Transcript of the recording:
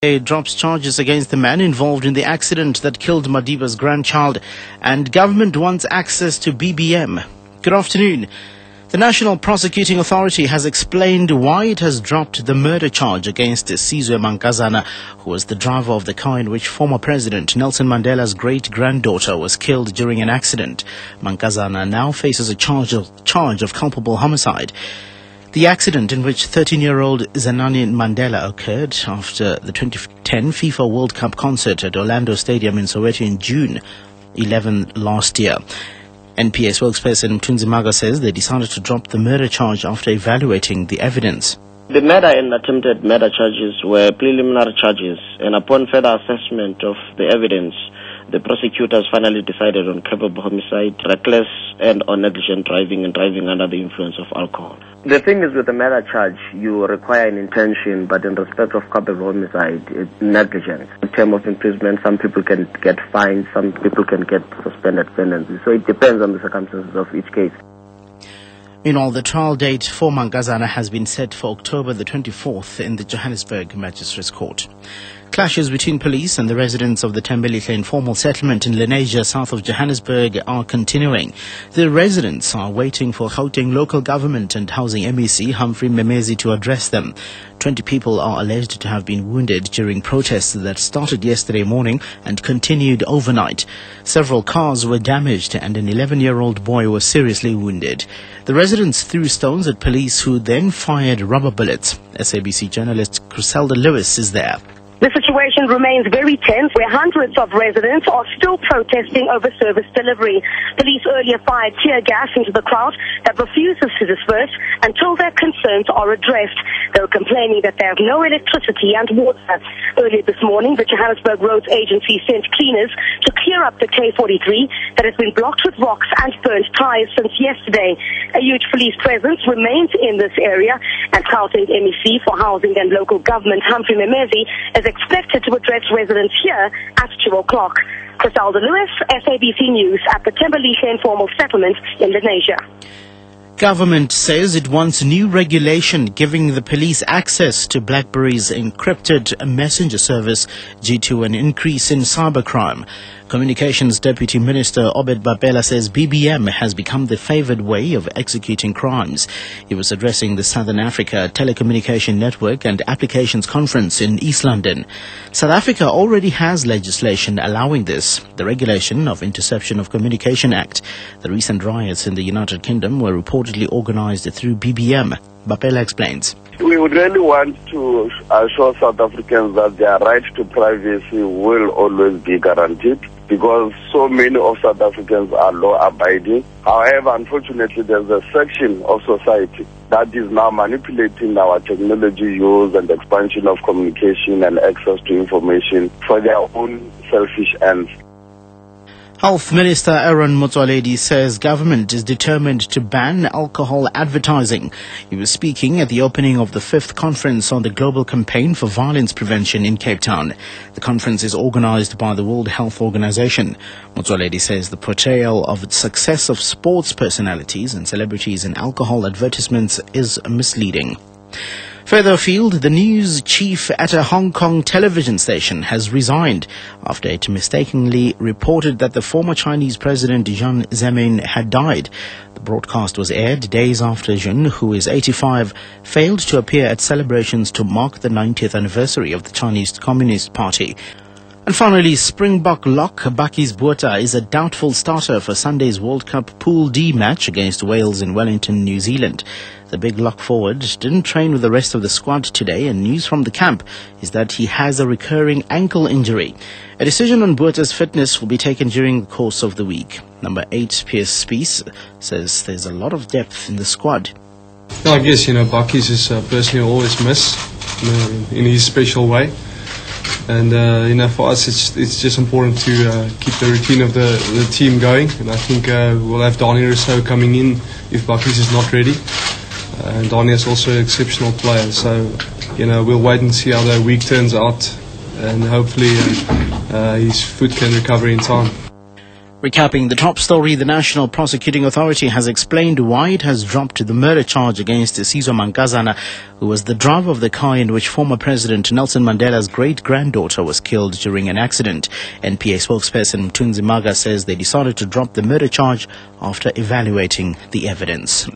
Drops charges against the man involved in the accident that killed Madiba's grandchild, and government wants access to BBM. Good afternoon. The National Prosecuting Authority has explained why it has dropped the murder charge against Sizwe Mankazana, who was the driver of the car in which former President Nelson Mandela's great-granddaughter was killed during an accident. Mankazana now faces a charge of culpable homicide. The accident, in which 13-year-old Zenani Mandela occurred after the 2010 FIFA World Cup concert at Orlando Stadium in Soweto in June 11 last year. NPA spokesperson Tunzimaga says they decided to drop the murder charge after evaluating the evidence. The murder and attempted murder charges were preliminary charges, and upon further assessment of the evidence, the prosecutors finally decided on culpable homicide, reckless and or negligent driving, and driving under the influence of alcohol. The thing is, with the murder charge, you require an intention, but in respect of culpable homicide, it's negligence. In terms of imprisonment, some people can get fined, some people can get suspended sentences. So it depends on the circumstances of each case. Meanwhile, the trial date for Mankazana has been set for October the 24th in the Johannesburg Magistrates Court. Clashes between police and the residents of the Tembelihle informal settlement in Lenasia, south of Johannesburg, are continuing. The residents are waiting for Gauteng local government and housing MEC Humphrey Memezi to address them. 20 people are alleged to have been wounded during protests that started yesterday morning and continued overnight. Several cars were damaged and an 11-year-old boy was seriously wounded. The residents threw stones at police, who then fired rubber bullets. SABC journalist Griselda Lewis is there. The situation remains very tense, where hundreds of residents are still protesting over service delivery. Police earlier fired tear gas into the crowd that refuses to disperse until their concerns are addressed. They were complaining that they have no electricity and water. Earlier this morning, the Johannesburg Roads Agency sent cleaners to clear up the K43 that has been blocked with rocks and burnt tires since yesterday. A huge police presence remains in this area, and Gauteng MEC for Housing and Local Government Humphrey Memezi is expected to address residents here at 2 o'clock. Griselda Lewis, SABC News, at the Tembelihle Informal Settlement in Lenasia. Government says it wants new regulation giving the police access to BlackBerry's encrypted messenger service due to an increase in cybercrime. Communications Deputy Minister Obed Babela says BBM has become the favored way of executing crimes. He was addressing the Southern Africa Telecommunication Network and Applications Conference in East London. South Africa already has legislation allowing this, the Regulation of Interception of Communication Act. The recent riots in the United Kingdom were reportedly organized through BBM. Babela explains. We would really want to assure South Africans that their right to privacy will always be guaranteed, because so many of South Africans are law-abiding. However, unfortunately, there's a section of society that is now manipulating our technology use and expansion of communication and access to information for their own selfish ends. Health Minister Aaron Motsoaledi says government is determined to ban alcohol advertising. He was speaking at the opening of the 5th conference on the Global Campaign for Violence Prevention in Cape Town. The conference is organized by the World Health Organization. Motsoaledi says the portrayal of the success of sports personalities and celebrities in alcohol advertisements is misleading. Further afield, the news chief at a Hong Kong television station has resigned after it mistakenly reported that the former Chinese President Jiang Zemin had died. The broadcast was aired days after Jiang, who is 85, failed to appear at celebrations to mark the 90th anniversary of the Chinese Communist Party. And finally, Springbok lock Bakkies Botha is a doubtful starter for Sunday's World Cup Pool D match against Wales in Wellington, New Zealand. The big lock forward didn't train with the rest of the squad today, and news from the camp is that he has a recurring ankle injury. A decision on Botha's fitness will be taken during the course of the week. Number 8, Piers Spies, says there's a lot of depth in the squad. Yeah, I guess, Bakkies is a person you always miss in his special way. And, for us, it's just important to keep the routine of the team going. And I think we'll have Dani Rousseau coming in if Bakkies is not ready. And Dani is also an exceptional player. So, we'll wait and see how the week turns out. And hopefully his foot can recover in time. Recapping the top story, the National Prosecuting Authority has explained why it has dropped the murder charge against Sizwe Mankazana, who was the driver of the car in which former President Nelson Mandela's great-granddaughter was killed during an accident. NPA spokesperson Mthunzi Maga says they decided to drop the murder charge after evaluating the evidence.